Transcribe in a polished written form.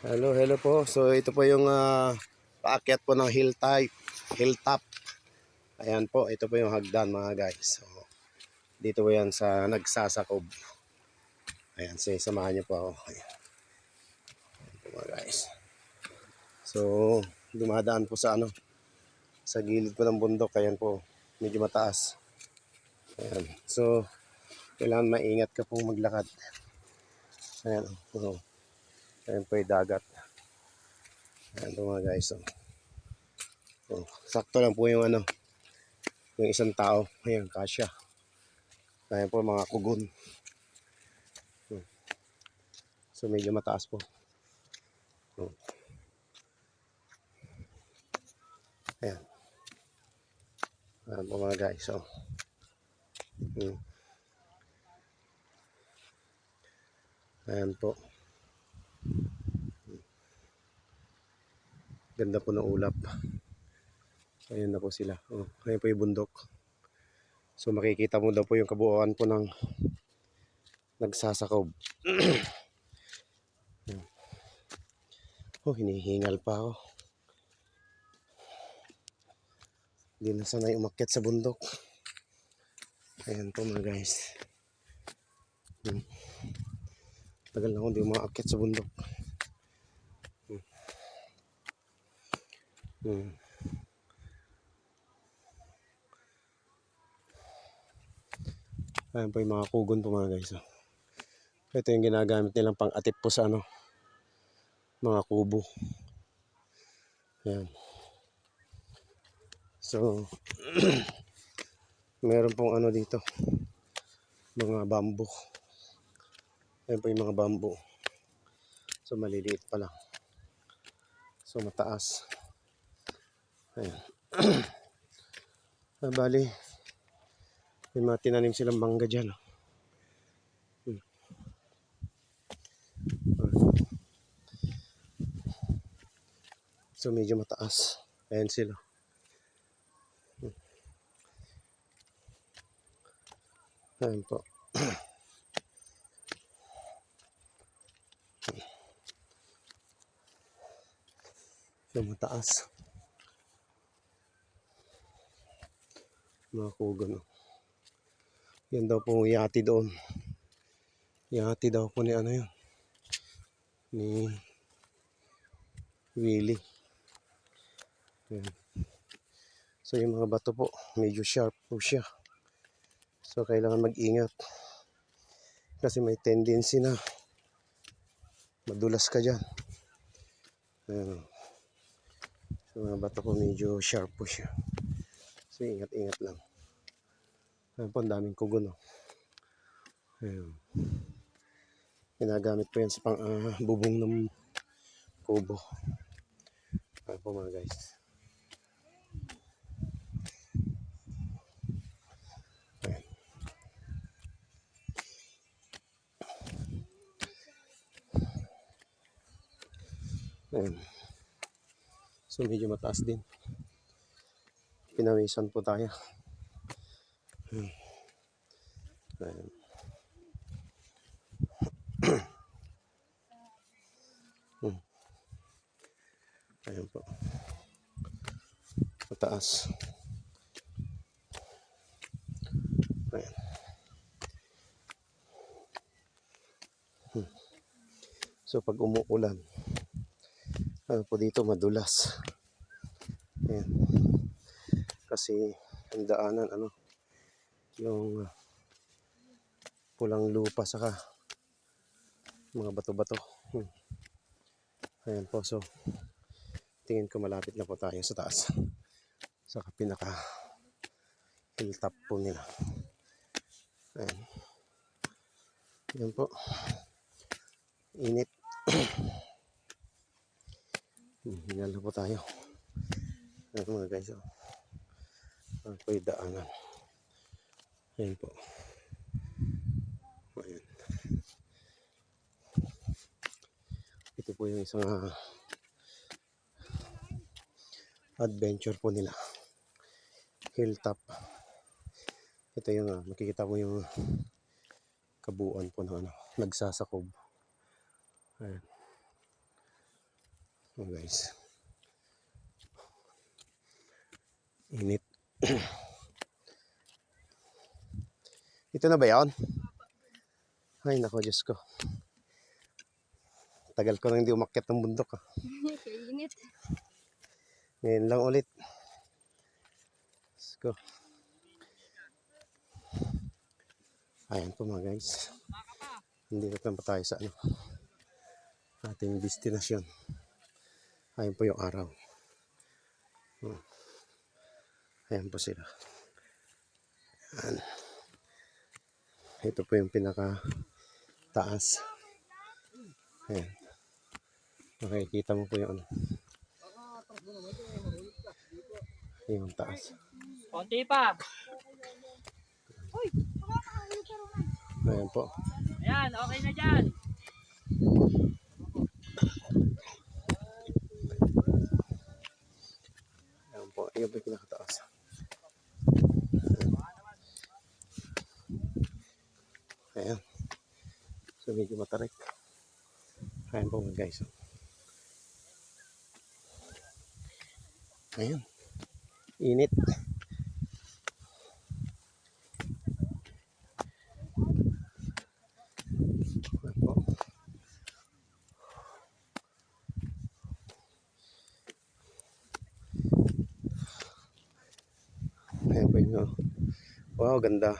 Hello po. So ito po yung paakyat po ng hilltop. Ayan po, ito po yung hagdan mga guys. So, dito po yan sa Nagsasakob. Ayan, samahan niyo po ako. Ayan po mga guys. So, dumadaan po sa gilid po ng bundok. Ayan po, medyo mataas. Ayan. So, kailangan maingat ka pong maglakad. Ayan po. Ayan po yung dagat. Ayan po mga guys. So, sakto lang po yung yung isang tao. Ayan, kasya. Ayan po mga kugon. So medyo mataas po. Ayan. Ayan po mga guys. So, ayan po. Ganda po ng ulap. Ayan na po sila. Ayan po yung bundok. So makikita mo daw po yung kabuuan po ng Nagsasakob. Hinihingal pa ako. Hindi na sanay umakyat sa bundok. Ayan po mga guys. Tagal na akong hindi umaakyat sa bundok. Ayan po yung mga kugon po mga guys. Ito yung ginagamit nilang pang-atip po sa mga kubo. Ayan. So, meron pong dito. Mga bamboo. Ayan po yung mga bamboo. So, maliliit pa lang. So, mataas. Ayan. Bali, may mga tinanim silang mangga dyan. So, medyo mataas. Ayan sila. Ayan po. So, mataas. Mga kugon. Yan daw po yati doon. Yati daw po ni yun. Ni Willie. Ayan. So, yung mga bato po, medyo sharp po siya. So, kailangan mag-ingat. Kasi may tendency na madulas ka dyan. Ayan. So, mga bato po medyo sharp po siya. So, ingat-ingat lang. Ayan po, ang daming kugon. Ayan. Ginagamit po yan sa bubong ng kubo. Ayan po mga guys. Ayan. Ayan. So medyo mataas din. Pinawisan po tayo. Ayan. Ayan. Ayan po. Mataas. Ayan. So pag umuulan, po dito madulas. Ayan. Kasi ang daanan yung pulang lupa saka mga bato-bato. Ayan po. So tingin ko malapit na po tayo sa taas. Sa pinaka hilltop po nila. Ayan. Ayan po. Init. Hingal na po tayo. Ayan mga guys. Ayan po yung daanan. Ayan po. Ayan. Ito po yung isang adventure po nila. Hilltop. Ito yung makikita mo yung kabuuan po ng Nagsasakob. Ayan. Oh, guys. Init. Ito na ba yan? Ay, nako, Diyos ko. Tagal ko nang hindi umakyat ng bundok. Kainit. Ngayon lang ulit. Let's go. Ayan po mga guys. Nandito na pa tayo sa ating destinasyon. Ayan po yung araw. Ayan po sila. Ayan. Ito po yung pinaka taas. Ayan. Makikita mo po yung yung taas. Konti pa. Ayan po. Ayan, okay na dyan. Ayan po. Ayan po yung pinakataas. Ayan. So medyo matarik. Ayan po mga guys. Ayan. Init. Ayan po. Ayan po yun. Wow, ganda.